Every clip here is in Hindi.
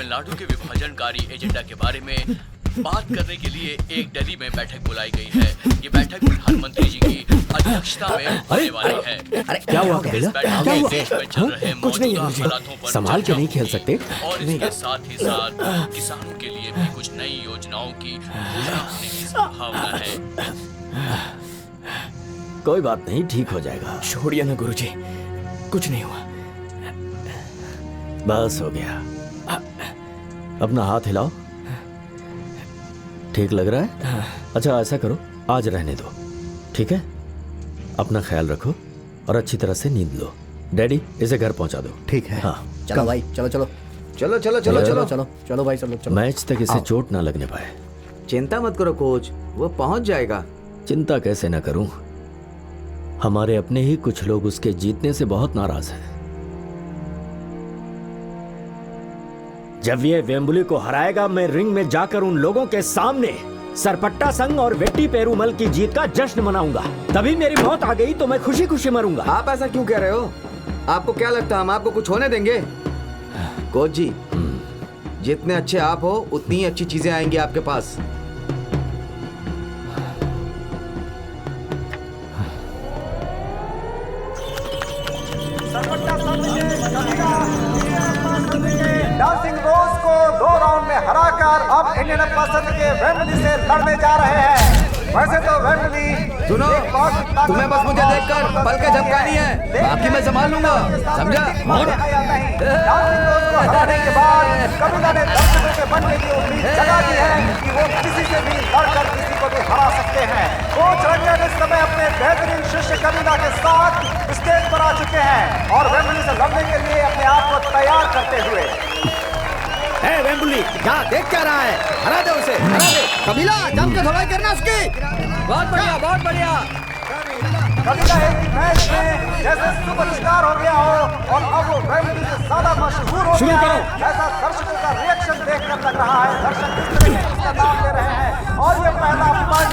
तमिलनाडु के विभाजनकारी एजेंडा के बारे में बात करने के लिए एक दिल्ली में बैठक बुलाई गई है। ये बैठक प्रधानमंत्री जी की अध्यक्षता में होने वाली है। अरे क्या हुआ कबीला? क्या हुआ? देश में चल रहे कुछ नहीं है मौजूदा मुझे। हालातों पर संभाल के नहीं खेल सकते। और इसके साथ ही साथ किसानों के लिए भी कुछ नई योजनाओं की घोषणा होने की संभावना है। कोई बात नहीं, ठीक हो जाएगा। छोड़िए ना गुरुजी, कुछ नहीं हुआ। बस हो गया। अपना हाथ हिलाओ। ठीक लग रहा है? अच्छा ऐसा करो, आज रहने दो, ठीक है? अपना ख्याल रखो और अच्छी तरह से नींद लो। डैडी इसे घर पहुंचा दो। ठीक है। हाँ चलो भाई, चलो चलो चलो चलो चलो चलो चलो चलो चलो भाई, सब लोग चलो। मैच तक इसे चोट ना लगने पाए। चिंता मत करो कोच, वो पहुंच जाएगा। चिंता कैसे ना करूं, हमारे अपने ही कुछ लोग उसके जीतने से बहुत नाराज हैं। जब ये वेम्बुली को हराएगा, मैं रिंग में जाकर उन लोगों के सामने सरपट्टा संघ और वेट्टी पेरूमल की जीत का जश्न मनाऊंगा। तभी मेरी मौत आ गई तो मैं खुशी खुशी मरूंगा। आप ऐसा क्यों कह रहे हो? आपको क्या लगता है हम आपको कुछ होने देंगे? कोच जी, जितने अच्छे आप हो उतनी ही अच्छी चीजें आएंगी आपके पास। डांसिंग रोज को 2 राउंड में हराकर अब इंडियन पसंद के वेम्बली से लड़ने जा रहे हैं। वैसे तो वेम्बली सुनो, तुम्हें बस मुझे देखकर पल के झपकानी है, बाकी मैं संभाल लूंगा, समझा? डांसिंग रोज को हराने के बाद कबीला ने दर्शकों के मन में ये उम्मीद जगा दी है कि वो किसी से भी लड़कर किसी को भी हरा सकते हैं। कोच रंजन इस समय अपने बेहतरीन शिष्य कबीला के साथ स्टेज पर आ चुके हैं और वेम्बली से लड़ने के लिए अपने आप को तैयार करते हुए। वेम्बुली क्या देख क्या रहा है? हरा दे उसे, हरा दे। कबीला जम के धुलाई करना उसकी। बहुत बढ़िया, बहुत बढ़िया। कबीला एक मैच में जैसे सुपरस्टार हो गया हो और अब वो वेम्बली से ज्यादा मशहूर हो गया है, ऐसा दर्शकों का रिएक्शन देखकर लग रहा है। दर्शक किस तरह से उसका नाम ले रहे हैं और ये पहला पंच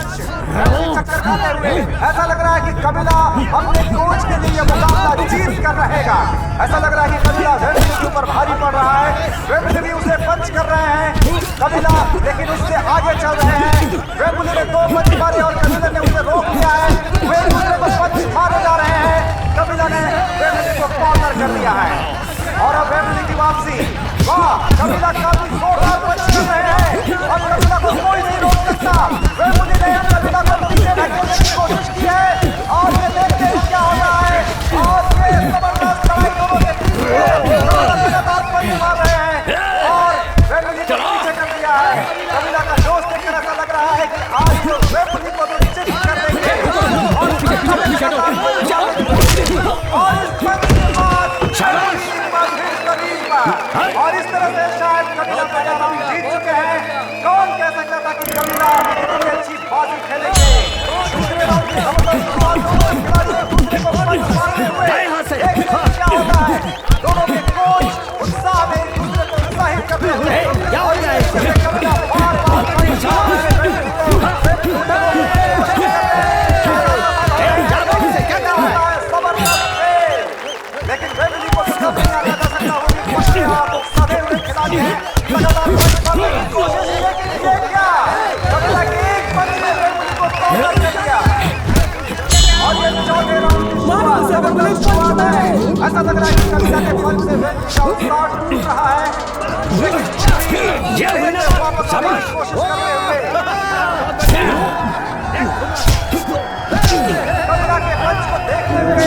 चक्कर खाते हुए ऐसा लग रहा है कि कबीला अपने कोच के लिए मुकाबला जीत कर रहेगा। ऐसा लग रहा है कि कबीला वेम्बली के ऊपर भारी पड़ रहा है। वेम्बली भी उसे पंच कर रहे हैं कबीला, लेकिन उससे आगे चल रहे हैं। वेम्बली ने 2 पंच मारे और कबीला ने उसे रोक दिया है। वे दूसरे को पंच मारे जा रहे हैं। कबीला ने वेम्बली को कॉर्नर कर दिया है और अब वेम्बली की वापसी। वाह, कबीला काफी जोरदार पंच कर रहे हैं और कबीला को कोई नहीं रोक सकता। वेम्बली ने कबीला को पीछे ढकेलने की कोशिश की है और ये देखते हैं क्या होता है। और ये जबरदस्त लड़ाई दोनों के बीच में लगातार पंच मार रहे हैं और वेम्बली को पीछे कर दिया है। कबीला का जोश देखकर ऐसा लग रहा है कि आज वो वेम्बली को तो चित कर देंगे और इस पंच के बाद और इस तरह से शायद कबीला पहला राउंड जीत चुके हैं। कौन कह सकता था कि कबीला इतनी अच्छी बाजी खेलेंगे? दूसरे राउंड की जबरदस्त शुरुआत, दोनों खिलाड़ी एक दूसरे को पंच मारते हुए। देखते हैं क्या होता है। दोनों के कोच उत्साह में एक दूसरे को उत्साहित करते हुए और इस तरह से कबीला बार-बार पंच मार रहे हैं। लेकिन वेम्बली को तो नहीं आने जा सकता। वो भी खुशी और सधे हुए खिलाड़ी हैं, लगातार पंच मारने की कोशिश, लेकिन ये क्या? कबीला के एक पंच ने वेम्बली को कॉर्नर कर दिया और ये 4थे राउंड की शुरुआत जबरदस्त शुरुआत है। ऐसा लग रहा है कि कबीला के पंच से वेम्बली का उत्साह टूट रहा है, लेकिन वापस आने की कोशिश करते हुए कबीला के पंच को देखते हुए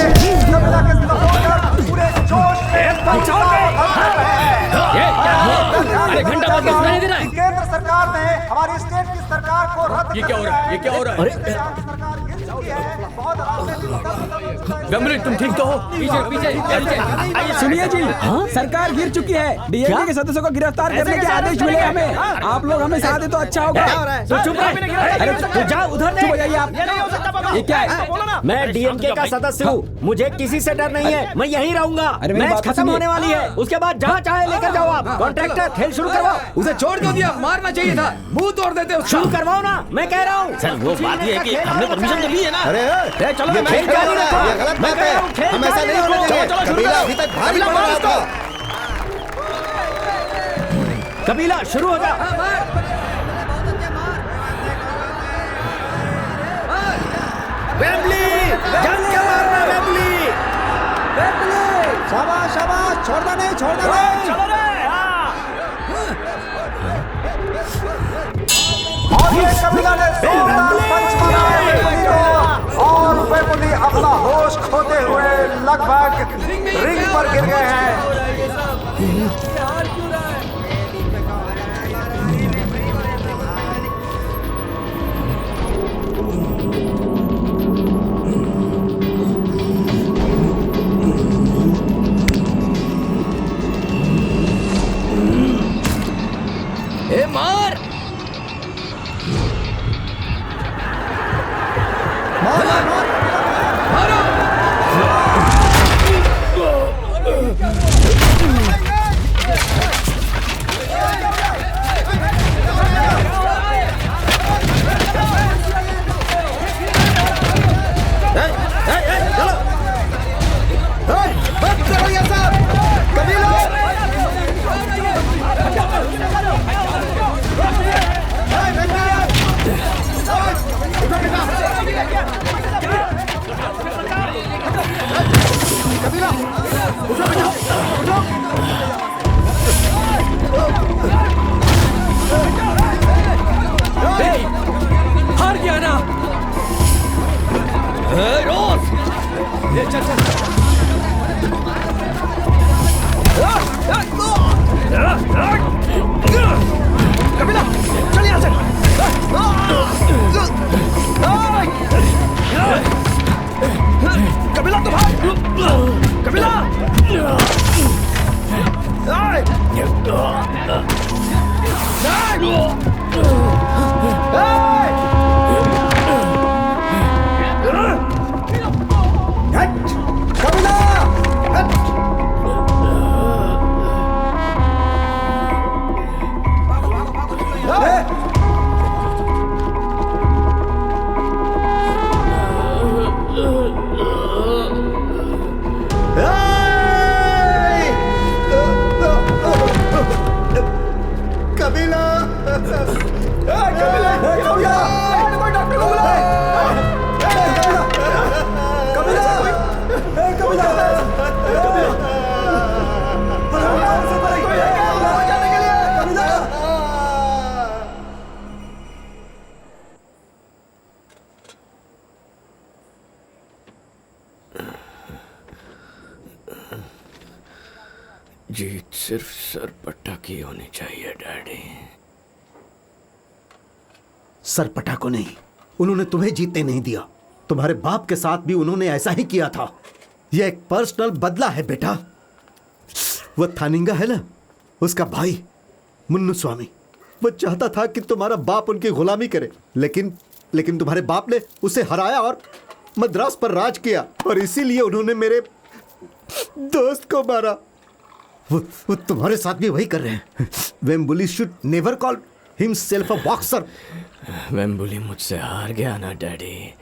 कबीला के सपोर्टर पूरे जोश में केंद्र सरकार ने हमारी स्टेट की सरकार को रद्द ये क्या हो रहा है? ये क्या हो रहा है? वेम्बुली तुम ठीक तो हो? पीछे पीछे सुनिए जी, सरकार गिर चुकी है। डीएमके के सदस्यों को गिरफ्तार करने के आदेश मिले हमें। आप लोग हमें साथ दे तो अच्छा होगा। तो चुप रहे। अरे तो जाओ उधर। चुप हो जाइए आप। ये क्या है? मैं डीएमके का सदस्य हूँ, मुझे किसी से डर नहीं है, मैं यहीं रहूंगा। अरे मेरी मैच बात तो खत्म सुनिए। होने वाली है, उसके बाद जहाँ चाहे लेकर जाओ आप। कॉन्ट्रैक्टर खेल शुरू करवाओ। उसे छोड़ क्यों दिया? मारना चाहिए था, मुंह तोड़ देते उसका। शुरू करवाओ ना, मैं कह रहा हूँ। सर वो बात ये है कि हमने परमिशन तो ली है ना। अरे चलो ये खेल जारी रखो। ये गलत मैं बात कह है, रहा हूँ, खेल हम ऐसा जारी नहीं रखो। करेंगे। कबीला अभी तक भारी पड़ रहा था। कबीला शुरू हो जा। वेम्बली, जम के मारना वेम्बली। शाबाश शाबाश, छोड़ना नहीं, छोड़ना नहीं। चलो रे। और ये कबीला ने जोरदार पंच मारा है वेम्बली को, और वेम्बली अपना होश खोते हुए लगभग रिंग पर गिर गए हैं। ए मार हार गया ना। रोज कबीला चल यहाँ से। कबीला तो भाग। कबीला जीत सिर्फ सरपट्टा की होनी चाहिए डैडी। सरपटा को नहीं, उन्होंने तुम्हें जीतने नहीं दिया। तुम्हारे बाप के साथ भी उन्होंने ऐसा ही किया था। यह एक पर्सनल बदला है बेटा। वो थानिंगा है ना, उसका भाई मुन्नु स्वामी, वो चाहता था कि तुम्हारा बाप उनकी गुलामी करे, लेकिन तुम्हारे बाप ने उसे हराया और मद्रास पर राज किया, और इसीलिए उन्होंने मेरे दोस्त को मारा। वो तुम्हारे साथ भी वही कर रहे हैं। Vembuli should never call himself a boxer. Vembuli मुझसे हार गया ना डैडी।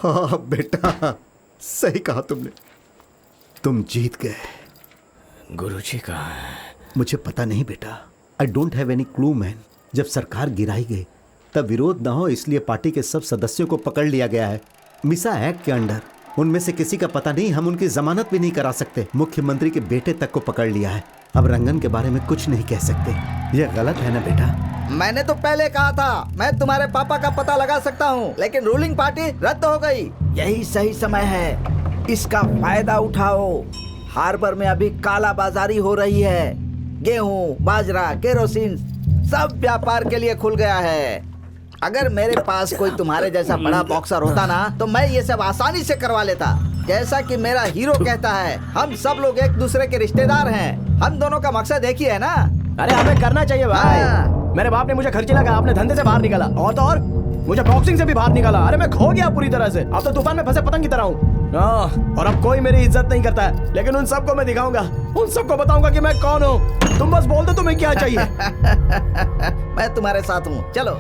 हाँ बेटा, सही कहा तुमने, तुम जीत गए। गुरुजी कहाँ है? मुझे पता नहीं बेटा, I don't have any clue man. जब सरकार गिराई गई तब विरोध न हो इसलिए पार्टी के सब सदस्यों को पकड़ लिया गया है, मिसा एक्ट के अंडर। उनमें से किसी का पता नहीं, हम उनकी जमानत भी नहीं करा सकते। मुख्यमंत्री के बेटे तक को पकड़ लिया है। अब रंगन के बारे में कुछ नहीं कह सकते। यह गलत है ना बेटा? मैंने तो पहले कहा था मैं तुम्हारे पापा का पता लगा सकता हूँ, लेकिन रूलिंग पार्टी रद्द हो गई। यही सही समय है, इसका फायदा उठाओ। हार्बर में अभी काला बाजारी हो रही है। गेहूं, बाजरा, केरोसिन सब व्यापार के लिए खुल गया है। अगर मेरे पास कोई तुम्हारे जैसा बड़ा बॉक्सर होता ना, तो मैं ये सब आसानी से करवा लेता। जैसा कि मेरा हीरो कहता है, हम सब लोग एक दूसरे के रिश्तेदार हैं। हम दोनों का मकसद एक ही है ना। अरे हमें करना चाहिए भाई। मेरे बाप ने मुझे खर्ची लगा, आपने धंधे से बाहर निकाला, और तो और मुझे बॉक्सिंग से भी बाहर निकाला। अरे मैं खो गया पूरी तरह से। अब तो तूफान में फंसे पतंग की तरह हूँ। और अब कोई मेरी इज्जत नहीं करता है, लेकिन उन सबको मैं दिखाऊंगा, उन सबको बताऊंगा कि मैं कौन हूँ। तुम बस बोल दो तुम्हें क्या चाहिए। मैं तुम्हारे साथ हूँ, चलो।